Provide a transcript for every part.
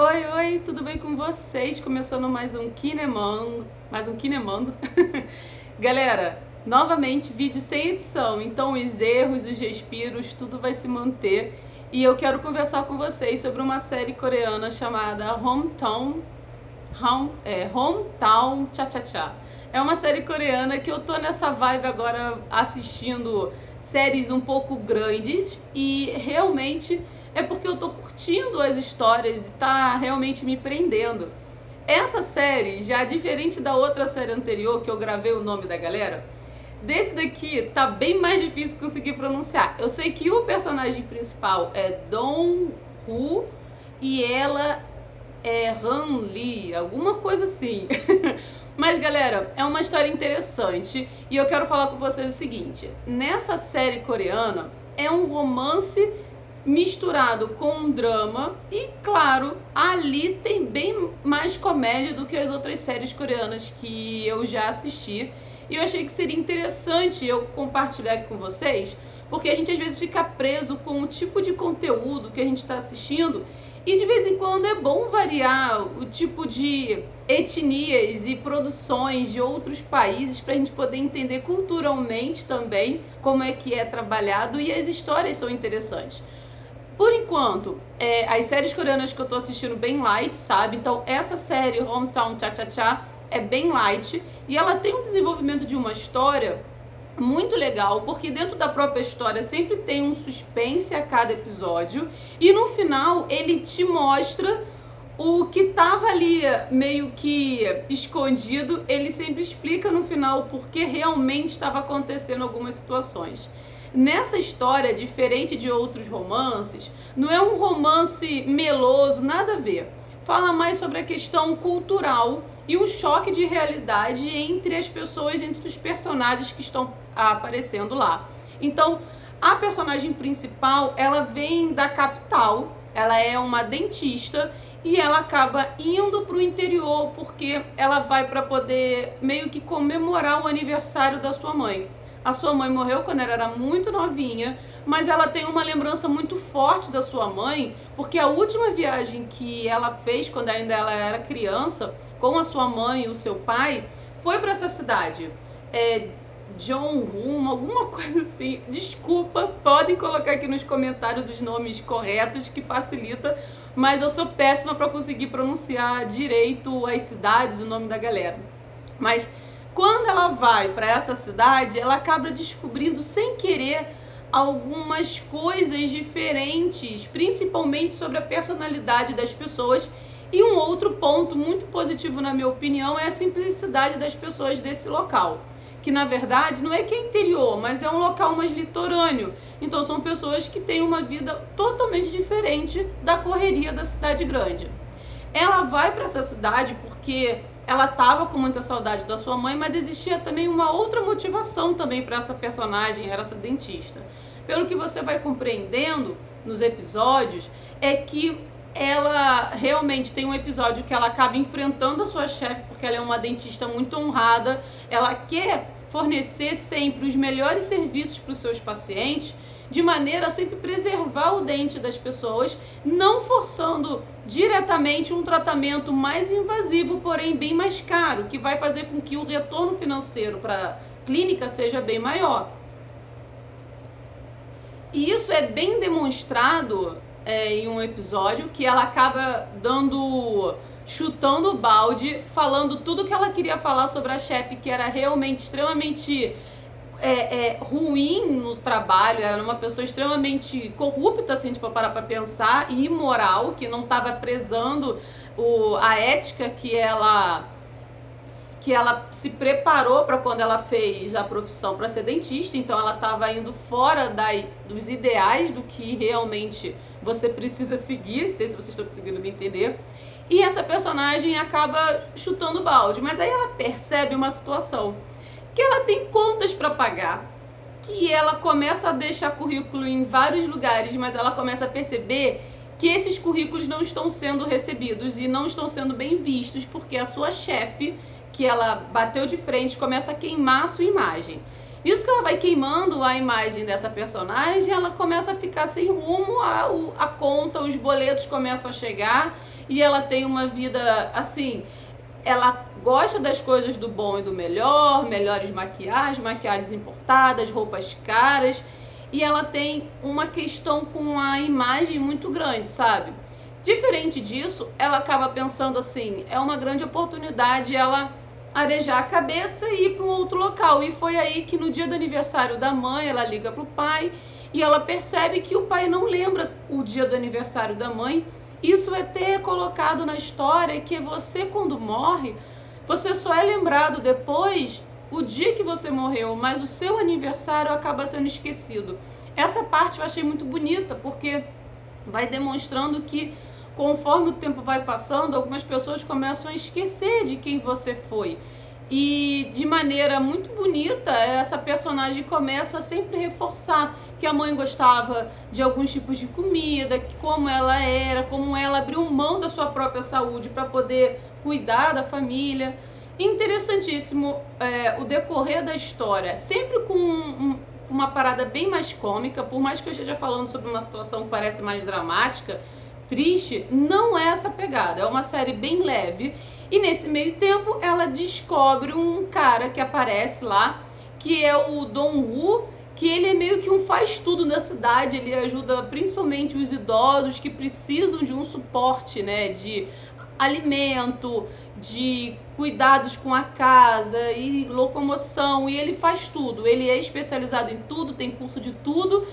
Oi, oi, tudo bem com vocês? Começando mais um Kinemando. Galera, novamente vídeo sem edição, então os erros, os respiros, tudo vai se manter. E eu quero conversar com vocês sobre uma série coreana chamada Hometown Cha-Cha-Cha. É uma série coreana que eu tô nessa vibe agora assistindo séries um pouco grandes e realmente é porque eu tô curtindo as histórias e tá realmente me prendendo. Essa série, já diferente da outra série anterior que eu gravei o nome da galera, desse daqui tá bem mais difícil conseguir pronunciar. Eu sei que o personagem principal é Dong-Woo e ela é Han Lee, alguma coisa assim. Mas galera, é uma história interessante e eu quero falar com vocês o seguinte: nessa série coreana é um romance misturado com um drama e, claro, ali tem bem mais comédia do que as outras séries coreanas que eu já assisti. E eu achei que seria interessante eu compartilhar aqui com vocês, porque a gente às vezes fica preso com o tipo de conteúdo que a gente está assistindo e de vez em quando é bom variar o tipo de etnias e produções de outros países para a gente poder entender culturalmente também como é que é trabalhado e as histórias são interessantes. Por enquanto, as séries coreanas que eu tô assistindo bem light, sabe? Então essa série, Hometown Cha-Cha-Cha, é bem light e ela tem um desenvolvimento de uma história muito legal, porque dentro da própria história sempre tem um suspense a cada episódio e no final ele te mostra o que tava ali meio que escondido, ele sempre explica no final porque realmente estava acontecendo algumas situações. Nessa história, diferente de outros romances, não é um romance meloso, nada a ver. Fala mais sobre a questão cultural e um choque de realidade entre as pessoas, entre os personagens que estão aparecendo lá. Então, a personagem principal, ela vem da capital, ela é uma dentista e ela acaba indo para o interior porque ela vai para poder meio que comemorar o aniversário da sua mãe. A sua mãe morreu quando ela era muito novinha, mas ela tem uma lembrança muito forte da sua mãe, porque a última viagem que ela fez quando ainda ela era criança, com a sua mãe e o seu pai, foi para essa cidade. Jong-un, alguma coisa assim. Desculpa, podem colocar aqui nos comentários os nomes corretos, que facilita, mas eu sou péssima para conseguir pronunciar direito as cidades, o nome da galera. Mas quando ela vai para essa cidade, ela acaba descobrindo sem querer algumas coisas diferentes, principalmente sobre a personalidade das pessoas. E um outro ponto muito positivo, na minha opinião, é a simplicidade das pessoas desse local. Que na verdade não é que é interior, mas é um local mais litorâneo. Então são pessoas que têm uma vida totalmente diferente da correria da cidade grande. Ela vai para essa cidade porque ela estava com muita saudade da sua mãe, mas existia também uma outra motivação também para essa personagem, era essa dentista. Pelo que você vai compreendendo nos episódios, é que ela realmente tem um episódio que ela acaba enfrentando a sua chefe, porque ela é uma dentista muito honrada, ela quer fornecer sempre os melhores serviços para os seus pacientes, de maneira a sempre preservar o dente das pessoas, não forçando diretamente um tratamento mais invasivo, porém bem mais caro, que vai fazer com que o retorno financeiro para a clínica seja bem maior. E isso é bem demonstrado em um episódio que ela acaba chutando o balde, falando tudo que ela queria falar sobre a chefe, que era realmente extremamente ruim no trabalho, era uma pessoa extremamente corrupta, se a gente for parar para pensar, e imoral, que não estava prezando a ética que ela se preparou para quando ela fez a profissão para ser dentista. Então ela estava indo fora dos ideais do que realmente você precisa seguir, não sei se vocês estão conseguindo me entender. E essa personagem acaba chutando balde, mas aí ela percebe uma situação, que ela tem contas para pagar, que ela começa a deixar currículo em vários lugares, mas ela começa a perceber que esses currículos não estão sendo recebidos e não estão sendo bem vistos, porque a sua chefe, que ela bateu de frente, começa a queimar a sua imagem. Isso que ela vai queimando a imagem dessa personagem, ela começa a ficar sem rumo, a conta, os boletos começam a chegar e ela tem uma vida assim, ela gosta das coisas do bom e do melhor, melhores maquiagens importadas, roupas caras, e ela tem uma questão com a imagem muito grande, sabe? Diferente disso, ela acaba pensando assim, é uma grande oportunidade ela arejar a cabeça e ir para um outro local. E foi aí que no dia do aniversário da mãe, ela liga pro pai e ela percebe que o pai não lembra o dia do aniversário da mãe. Isso é ter colocado na história que você, quando morre, você só é lembrado depois o dia que você morreu, mas o seu aniversário acaba sendo esquecido. Essa parte eu achei muito bonita, porque vai demonstrando que conforme o tempo vai passando, algumas pessoas começam a esquecer de quem você foi. E de maneira muito bonita, essa personagem começa a sempre reforçar que a mãe gostava de alguns tipos de comida, como ela era, como ela abriu mão da sua própria saúde para poder cuidar da família. Interessantíssimo o decorrer da história, sempre com uma parada bem mais cômica, por mais que eu esteja falando sobre uma situação que parece mais dramática, triste, não é essa pegada, é uma série bem leve. E nesse meio tempo ela descobre um cara que aparece lá, que é o Dong-woo, que ele é meio que um faz-tudo da cidade, ele ajuda principalmente os idosos que precisam de um suporte, né, de alimento, de cuidados com a casa e locomoção, e ele faz tudo, ele é especializado em tudo, tem curso de tudo.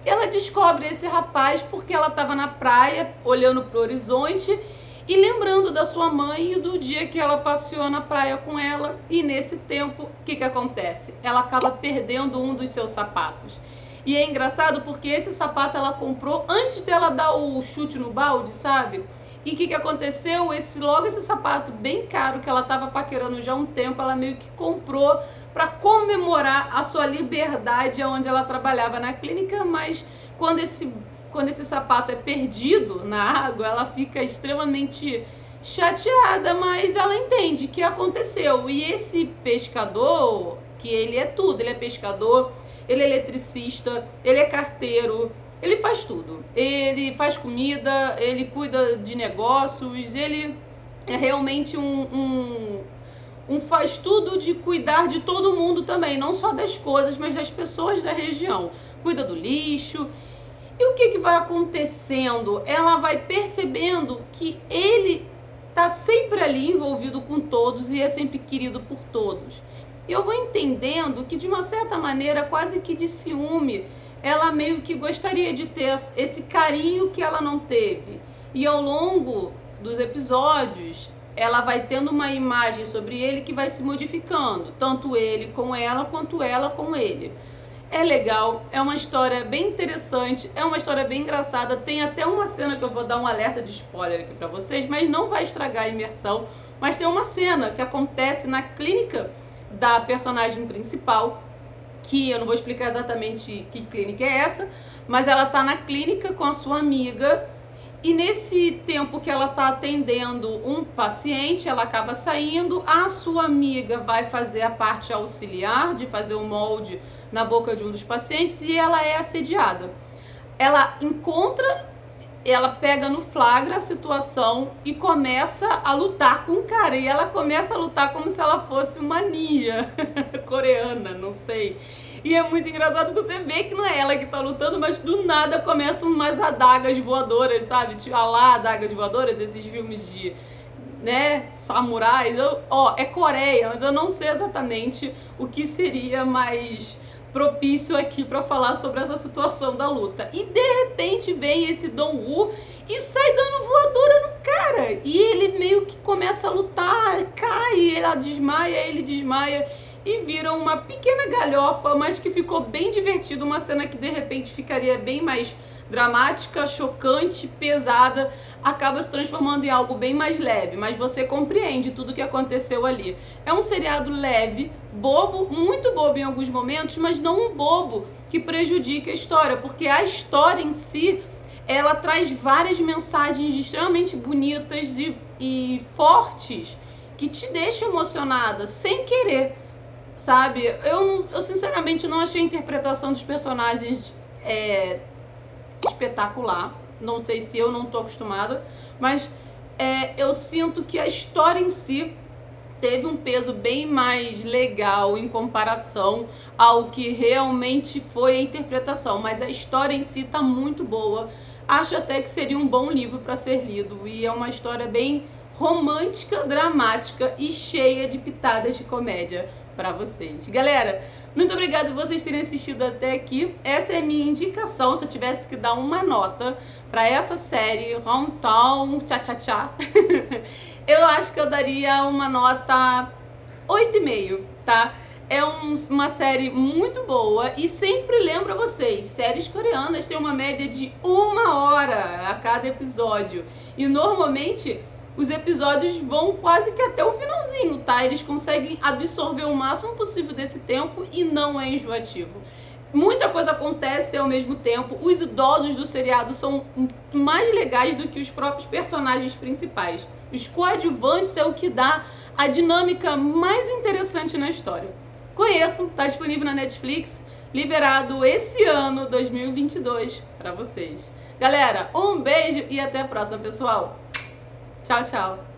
Ela descobre esse rapaz porque ela estava na praia, olhando para o horizonte e lembrando da sua mãe e do dia que ela passeou na praia com ela. E nesse tempo, o que acontece? Ela acaba perdendo um dos seus sapatos. E é engraçado porque esse sapato ela comprou antes dela dar o chute no balde, sabe? E o que aconteceu? Logo esse sapato bem caro que ela estava paquerando já há um tempo, ela meio que comprou para comemorar a sua liberdade onde ela trabalhava na clínica, mas quando esse sapato é perdido na água, ela fica extremamente chateada, mas ela entende que aconteceu. E esse pescador, que ele é tudo, ele é pescador, ele é eletricista, ele é carteiro, ele faz tudo. Ele faz comida, ele cuida de negócios, ele é realmente um faz tudo de cuidar de todo mundo também, não só das coisas, mas das pessoas da região. Cuida do lixo. E o que vai acontecendo? Ela vai percebendo que ele tá sempre ali envolvido com todos e é sempre querido por todos. E eu vou entendendo que de uma certa maneira, quase que de ciúme, ela meio que gostaria de ter esse carinho que ela não teve. E ao longo dos episódios, ela vai tendo uma imagem sobre ele que vai se modificando, tanto ele com ela quanto ela com ele. É legal, é uma história bem interessante, é uma história bem engraçada, tem até uma cena que eu vou dar um alerta de spoiler aqui pra vocês, mas não vai estragar a imersão, mas tem uma cena que acontece na clínica da personagem principal, que eu não vou explicar exatamente que clínica é essa, mas ela tá na clínica com a sua amiga. E nesse tempo que ela está atendendo um paciente, ela acaba saindo, a sua amiga vai fazer a parte auxiliar de fazer o molde na boca de um dos pacientes e ela é assediada. Ela pega no flagra a situação e começa a lutar com o cara. E ela começa a lutar como se ela fosse uma ninja coreana, não sei. E é muito engraçado que você vê que não é ela que tá lutando, mas do nada começam umas adagas voadoras, sabe? Tipo, lá, adagas voadoras, esses filmes de, né, samurais. É Coreia, mas eu não sei exatamente o que seria mais propício aqui pra falar sobre essa situação da luta. E de repente vem esse Dong-woo e sai dando voadora no cara. E ele meio que começa a lutar, cai, ela desmaia, ele desmaia. E viram uma pequena galhofa, mas que ficou bem divertido, uma cena que de repente ficaria bem mais dramática, chocante, pesada, acaba se transformando em algo bem mais leve, mas você compreende tudo o que aconteceu ali. É um seriado leve, bobo, muito bobo em alguns momentos, mas não um bobo que prejudique a história, porque a história em si, ela traz várias mensagens extremamente bonitas e fortes, que te deixam emocionada, sem querer. Sabe, eu sinceramente não achei a interpretação dos personagens espetacular. Não sei se eu não tô acostumada, mas eu sinto que a história em si teve um peso bem mais legal em comparação ao que realmente foi a interpretação, mas a história em si tá muito boa. Acho até que seria um bom livro para ser lido, e é uma história bem romântica, dramática e cheia de pitadas de comédia para vocês. Galera, muito obrigada por vocês terem assistido até aqui. Essa é a minha indicação, se eu tivesse que dar uma nota para essa série, Hometown Cha-Cha-Cha, eu acho que eu daria uma nota 8,5, tá? É uma série muito boa e sempre lembro a vocês, séries coreanas têm uma média de 1 hora a cada episódio. E normalmente os episódios vão quase que até o finalzinho, tá? Eles conseguem absorver o máximo possível desse tempo e não é enjoativo. Muita coisa acontece ao mesmo tempo, os idosos do seriado são mais legais do que os próprios personagens principais. Os coadjuvantes é o que dá a dinâmica mais interessante na história. Conheçam, tá disponível na Netflix, liberado esse ano, 2022, para vocês. Galera, um beijo e até a próxima, pessoal. Tchau, tchau.